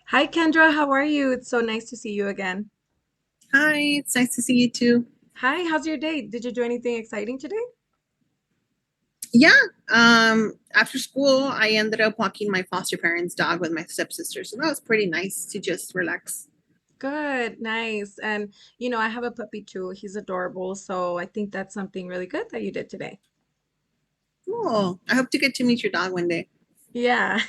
Hi, Kendra. How are you? It's so nice to see you again. Hi, it's nice to see you too. Hi, how's your day? Did you do anything exciting today? Yeah, after school, I ended up walking my foster parents' dog with my stepsister, so that was pretty nice to just relax. Good, nice. And I have a puppy too. He's adorable. So I think that's something really good that you did today. Cool. I hope to get to meet your dog one day. Yeah.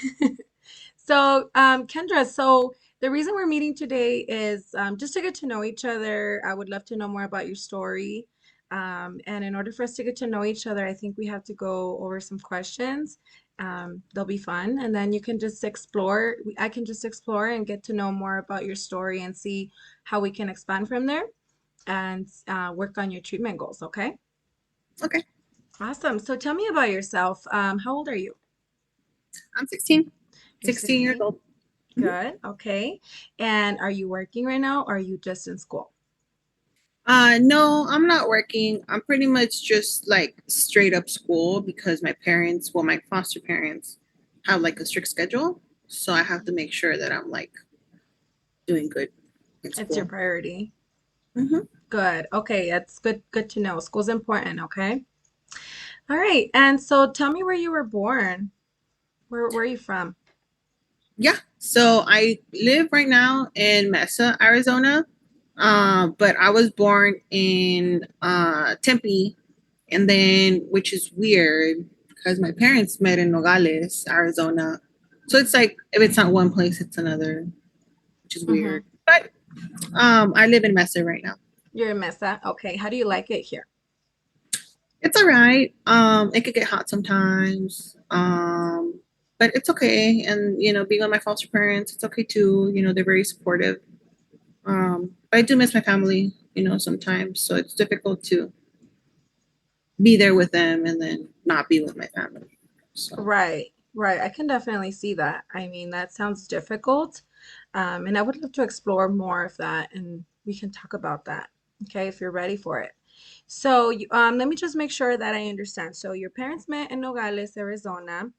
So, Kendra, so the reason we're meeting today is just to get to know each other. I would love to know more about your story. And in order for us to get to know each other, I think we have to go over some questions. They'll be fun. And then you can just explore. I can just explore and get to know more about your story and see how we can expand from there and work on your treatment goals. Okay? Okay, Awesome. So tell me about yourself. How old are you? I'm 16, You're 16 years 16. old. Mhm. Good. Okay. And are you working right now or are you just in school? No, I'm not working. I'm pretty much just like straight up school because my parents, well, my foster parents have like a strict schedule. So I have to make sure that I'm like doing good in It's your school. priority. Hmm. Good. Okay. That's good to know. School's important, okay? All right. And so tell me where you were born. Where are you from? Yeah. So I live right now in Mesa, Arizona. But I was born in Tempe, and then which is weird because my parents met in Nogales, Arizona. So it's like if it's not one place, it's another, which is Mm-hmm. weird. But I live in Mesa right now. You're in Mesa. Okay. How do you like it here? It's all right. It could get hot sometimes. But it's okay. And being with my foster parents, it's okay too. They're very supportive. But I do miss my family, sometimes. So it's difficult to be there with them and then not be with my family. So Right. Right. I can definitely see that. I mean, that sounds difficult. And I would love to explore more of that and we can talk about that. Okay, if you're ready for it. So, let me just make sure that I understand. So, your parents met in Nogales, Arizona,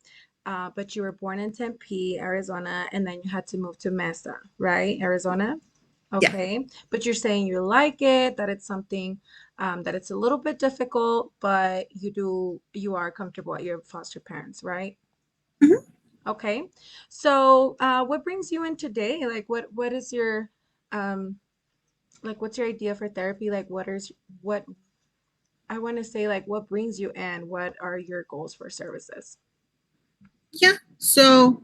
but you were born in Tempe, Arizona, and then you had to move to Mesa, right? Arizona? yeah. Okay. But you're saying you like it, that it's something that it's a little bit difficult, but you are comfortable at your foster parents, right? Mhm. Okay. So, what brings you in today? Like, what is your um like what's your idea for therapy? Like, what I want to say, like, what brings you in? What are your goals for services? Yeah. So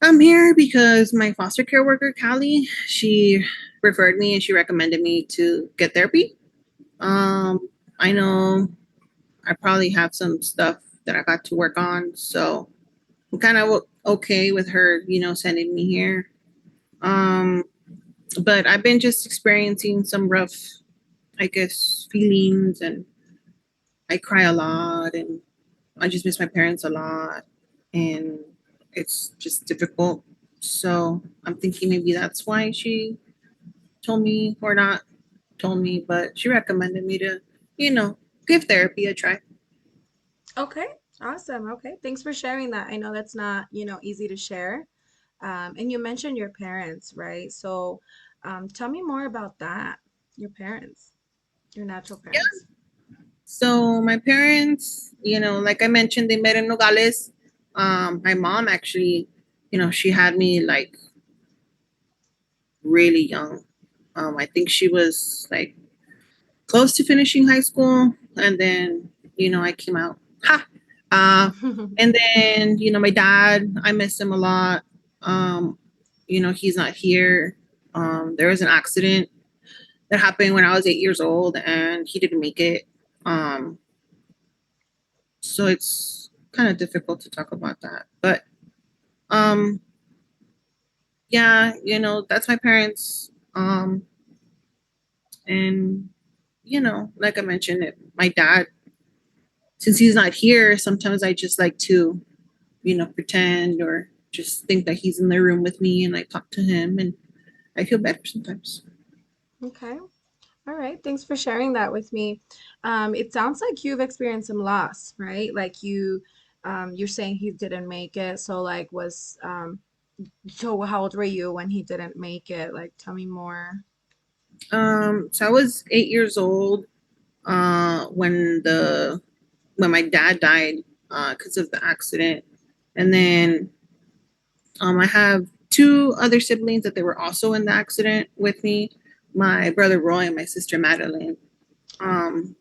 I'm here because my foster care worker, Callie, she referred me and she recommended me to get therapy. Um, I know I probably have some stuff that I got to work on. So I'm kind of okay with her, sending me here. Um, but I've been just experiencing some rough, I guess, feelings, and I cry a lot, and I just miss my parents a lot, and it's just difficult. So I'm thinking maybe that's why she told me, or not told me, but she recommended me to, you know, give therapy a try. Okay, awesome. Okay, thanks for sharing that. I know that's not, easy to share. And you mentioned your parents, right? So, tell me more about that. Your parents, your natural Yeah. parents. So my parents, like I mentioned, they met in Nogales. My mom actually, she had me like really young. I think she was like close to finishing high school, and then I came out. Ha. And then my dad, I miss him a lot. Um, he's not here. There was an accident that happened when I was 8 years old, and he didn't make it. Um, so it's kind of difficult to talk about that, but um, yeah, that's my parents. And like I mentioned, my dad, since he's not here, sometimes I just like to, pretend or just think that he's in the room with me and I talk to him and I feel better sometimes. Okay. All right. Thanks for sharing that with me. It sounds like you've experienced some loss, right? Like you're saying he didn't make it. So like So how old were you when he didn't make it? Like, tell me more. So I was 8 years old when my dad died because of the accident, and then I have two other siblings that they were also in the accident with me. My brother Roy and my sister Madeline. Um,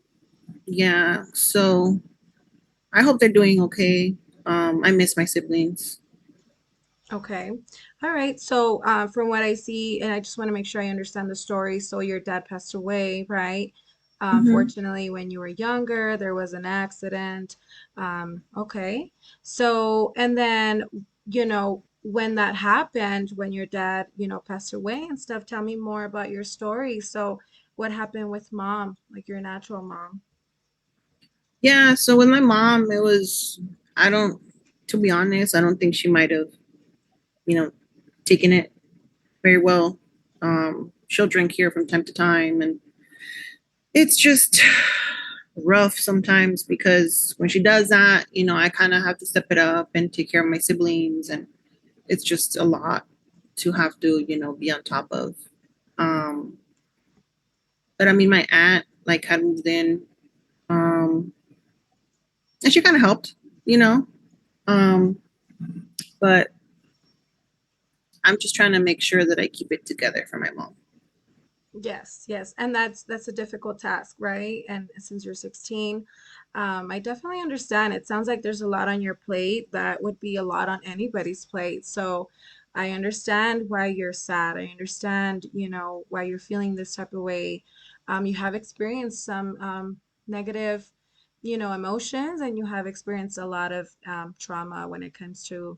yeah, so I hope they're doing okay. I miss my siblings. Okay. All right. So, from what I see, and I just want to make sure I understand the story. So, your dad passed away, right? Hmm. Fortunately, when you were younger, there was an accident. Okay. So, and then, when that happened, when your dad, passed away and stuff, tell me more about your story. So, what happened with mom, like your natural mom? Yeah, so with my mom, it was, I don't, to be honest, I don't think she might have, you know, taken it very well. She'll drink here from time to time, and it's just rough sometimes because when she does that, I kind of have to step it up and take care of my siblings, and it's just a lot to have to, be on top of. Um, but I mean, my aunt like had moved in, um, and she kind of helped, you know. Um, but I'm just trying to make sure that I keep it together for my mom. Yes, yes. And that's a difficult task, right? And since you're 16, I definitely understand. It sounds like there's a lot on your plate that would be a lot on anybody's plate. So I understand why you're sad. I understand, why you're feeling this type of way. You have experienced some negative, emotions, and you have experienced a lot of trauma when it comes to,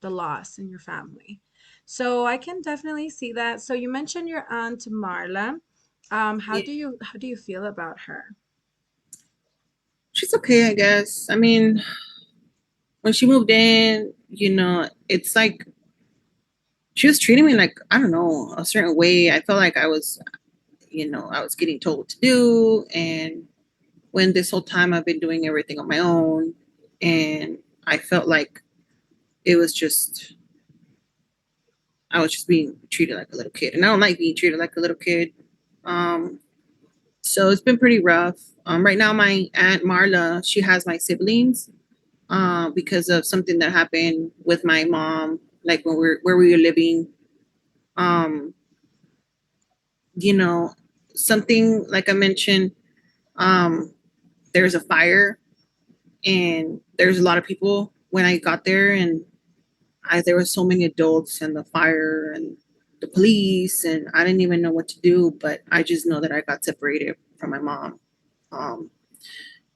the loss in your family. So I can definitely see that. So you mentioned your aunt Marla. How Yeah, do you feel about her? she's okay, I guess. I mean, when she moved in, it's like she was treating me like, I don't know, a certain way. I felt like I was getting told what to do. And when this whole time I've been doing everything on my own, and I felt like it was just, I was just being treated like a little kid. And I don't like being treated like a little kid. Um, so it's been pretty rough. Right now, my aunt Marla, she has my siblings because of something that happened with my mom, like where we were living. Um, you know, something like I mentioned, um, there's a fire and there's a lot of people when I got there, and there were so many adults and the fire and the police, and I didn't even know what to do, but I just know that I got separated from my mom. Um,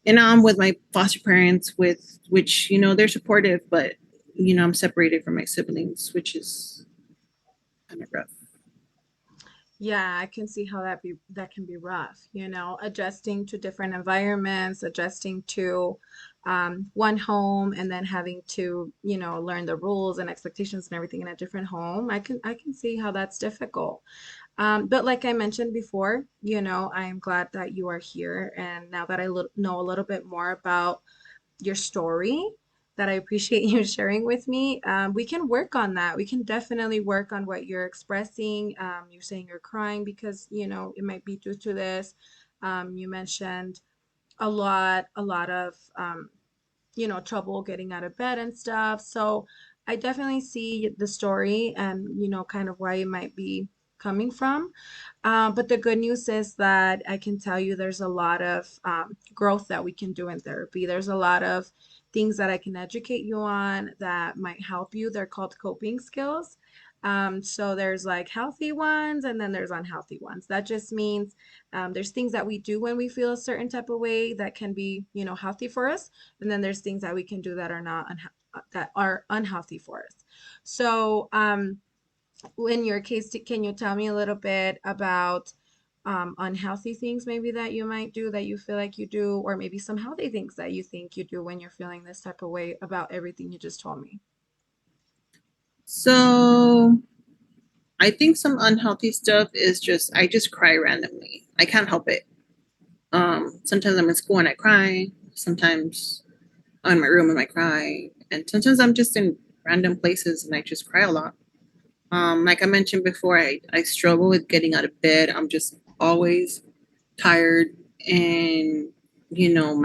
and now I'm with my foster parents, with which they're supportive, but I'm separated from my siblings, which is kind of rough. Yeah, I can see how that can be rough, adjusting to different environments, adjusting to one home, and then having to, learn the rules and expectations and everything in a different home. I can see how that's difficult. But like I mentioned before, I am glad that you are here, and now that I know a little bit more about your story that I appreciate you sharing with me. We can work on that. We can definitely work on what you're expressing. You're saying you're crying because, it might be due to this. You mentioned a lot of, trouble getting out of bed and stuff. So I definitely see the story and, kind of where you might be coming from. But the good news is that I can tell you there's a lot of growth that we can do in therapy. There's a lot of things that I can educate you on that might help you. They're called coping skills. So there's like healthy ones and then there's unhealthy ones. That just means there's things that we do when we feel a certain type of way that can be, healthy for us. And then there's things that we can do that are not that are unhealthy for us. So, in your case, can you tell me a little bit about unhealthy things maybe that you might do that you feel like you do, or maybe some healthy things that you think you do when you're feeling this type of way about everything you just told me? So I think some unhealthy stuff is just I just cry randomly. I can't help it. Sometimes I'm in school and I cry. Sometimes I'm in my room and I cry, and sometimes I'm just in random places and I just cry a lot. Like I mentioned before, I struggle with getting out of bed. I'm just always tired, and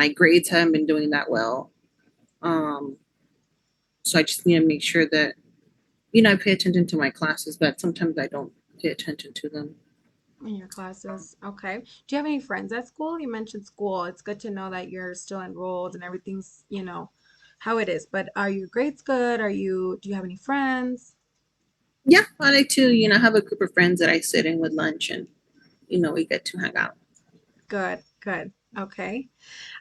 my grades haven't been doing that well. Um, so I just need to make sure that I pay attention to my classes, but sometimes I don't pay attention to them. In your classes. Okay. Do you have any friends at school? You mentioned school. It's good to know that you're still enrolled and everything's, how it is. But are your grades good? Do you have any friends? Yeah, I like to have a group of friends that I sit in with lunch, and we get to hang out. Good, good. Okay.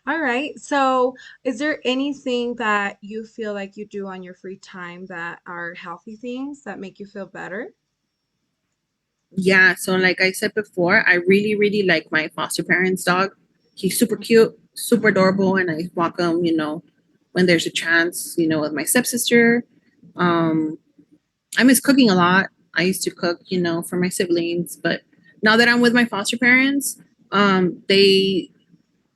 All right. So, is there anything that you feel like you do on your free time that are healthy things that make you feel better? Yeah, so like I said before, I really, really like my foster parents' dog. He's super cute, super adorable, and I walk him, when there's a chance, with my stepsister. Um, I miss cooking a lot. I used to cook, for my siblings, but now that I'm with my foster parents, they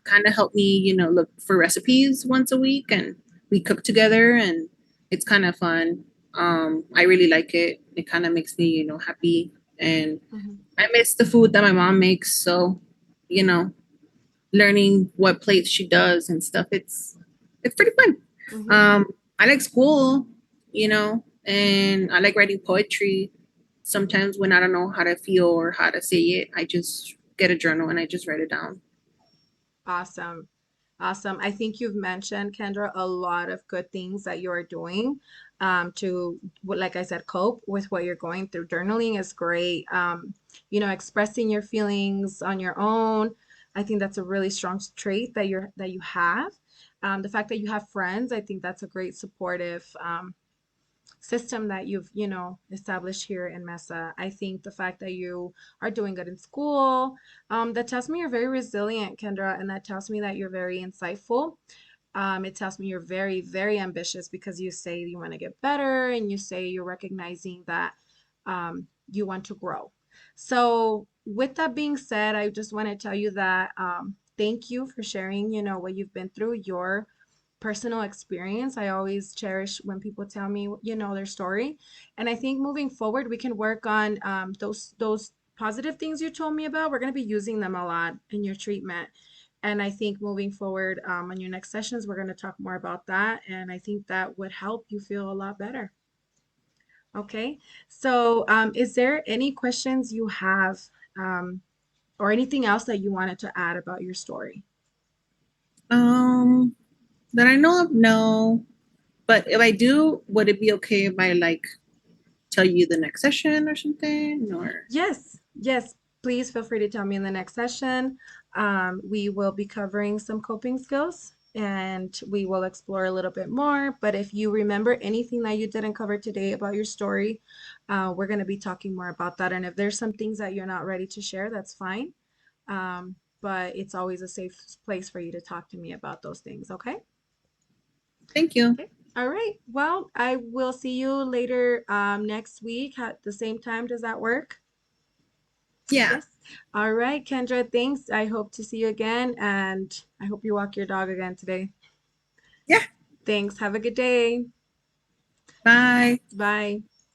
kind of help me, look for recipes once a week, and we cook together, and it's kind of fun. I really like it. It kind of makes me, happy, and Mhm, I miss the food that my mom makes. So, you know, learning what plates she does and stuff. It's pretty fun. mhm. Um, I like school, and I like writing poetry. Sometimes when I don't know how to feel or how to say it, I just get a journal and I just write it down. Awesome. Awesome. I think you've mentioned, Kendra, a lot of good things that you're doing to, like I said, cope with what you're going through. Journaling is great. Expressing your feelings on your own. I think that's a really strong trait that you have. The fact that you have friends, I think that's a great supportive system that you've established here in Mesa. I think the fact that you are doing good in school, that tells me you're very resilient, Kendra, and that tells me that you're very insightful. It tells me you're very, very ambitious because you say you want to get better and you say you're recognizing that you want to grow. So, with that being said, I just want to tell you that thank you for sharing, what you've been through, your personal experience. I always cherish when people tell me, their story. And I think moving forward, we can work on those positive things you told me about. We're going to be using them a lot in your treatment. And I think moving forward on your next sessions, we're going to talk more about that. And I think that would help you feel a lot better. Okay. So, is there any questions you have um, or anything else that you wanted to add about your story? Um, that I know of, no. But if I do, would it be okay if I like tell you the next session or something? Or Yes, yes. Please feel free to tell me in the next session. We will be covering some coping skills and we will explore a little bit more. But if you remember anything that you didn't cover today about your story, we're going to be talking more about that. And if there's some things that you're not ready to share, that's fine. But it's always a safe place for you to talk to me about those things, okay? thank you. Okay. All right. Well, I will see you later next week at the same time. Does that work? Yeah. Yes. All right, Kendra, thanks. I hope to see you again, and I hope you walk your dog again today. Yeah. Thanks. Have a good day. Bye. Bye.